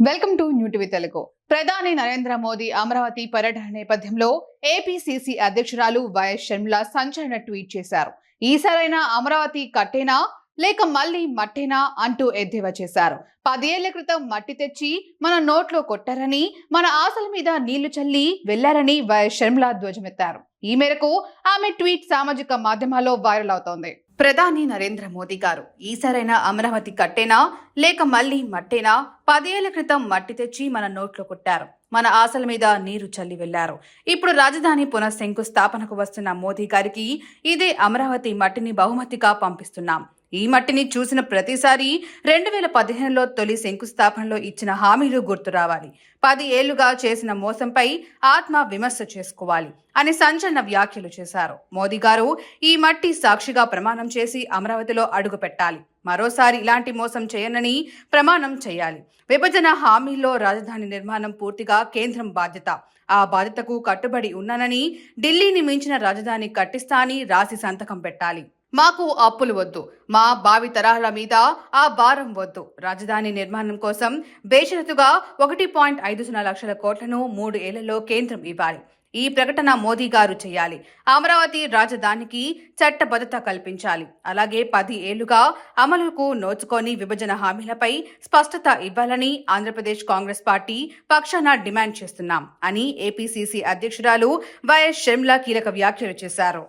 Welcome to new TV Telugu. ప్రధాని నరేంద్ర మోదీ అమరావతి పర్యటన నేపథ్యంలో ఏపీసీసీ అధ్యక్షురాలు వైఎస్ షర్మిల సంచలన ట్వీట్ చేశారు. ఈసారైనా అమరావతి కట్టేనా లేక మళ్ళీ మట్టేనా అంటూ ఎద్దేవా చేశారు. 10 ఏళ్ల క్రితం మట్టి తెచ్చి మన నోట్లో కొట్టారని, మన ఆశల మీద నీళ్లు చల్లి వెళ్లారని వైఎస్ షర్మిల ధ్వజమెత్తారు. ఈ మేరకు ఆమె ట్వీట్ సామాజిక మాధ్యమాల్లో వైరల్ అవుతోంది. ప్రధాని నరేంద్ర మోదీ గారు ఈసారైనా అమరావతి కట్టేనా లేక మళ్ళీ మట్టేనా? 10 ఏళ్ల క్రితం మట్టి తెచ్చి మన నోట్లో కొట్టారు, మన ఆశల మీద నీరు చల్లి వెళ్లారు. ఇప్పుడు రాజధాని పునఃశంకుస్థాపనకు వస్తున్న మోదీ గారికి ఇదే అమరావతి మట్టిని బహుమతిగా పంపిస్తున్నాం. ఈ మట్టిని చూసిన ప్రతిసారి 2015లో తొలి శంకుస్థాపనలో ఇచ్చిన హామీలు గుర్తు రావాలి. 10 ఏళ్లుగా చేసిన మోసంపై ఆత్మ విమర్శ చేసుకోవాలి అని సంచలన వ్యాఖ్యలు చేశారు. మోదీ గారు ఈ మట్టి సాక్షిగా ప్రమాణం చేసి అమరావతిలో అడుగు పెట్టాలి. మరోసారి ఇలాంటి మోసం చేయనని ప్రమాణం చేయాలి. విభజన హామీల్లో రాజధాని నిర్మాణం పూర్తిగా కేంద్రం బాధ్యత. ఆ బాధ్యతకు కట్టుబడి ఉన్నానని, ఢిల్లీని మించిన రాజధాని కట్టిస్తా అని రాసి సంతకం పెట్టాలి. మాకు అప్పులు వద్దు, మా భావి తరాల మీద ఆ భారం వద్దు. రాజధాని నిర్మాణం కోసం బేషరతుగా 1.50 లక్షల కోట్లను 3 ఏళ్లలో కేంద్రం ఇవ్వాలి. ఈ ప్రకటన మోదీ గారు చేయాలి. అమరావతి రాజధానికి చట్టబద్ధత కల్పించాలి. అలాగే 10 ఏళ్లుగా అమలుకు నోచుకొని విభజన హామీలపై స్పష్టత ఇవ్వాలని ఆంధ్రప్రదేశ్ కాంగ్రెస్ పార్టీ పక్షాన డిమాండ్ చేస్తున్నాం అని ఏపీసీసీ అధ్యక్షురాలు వైఎస్ షర్మిల కీలక వ్యాఖ్యలు చేశారు.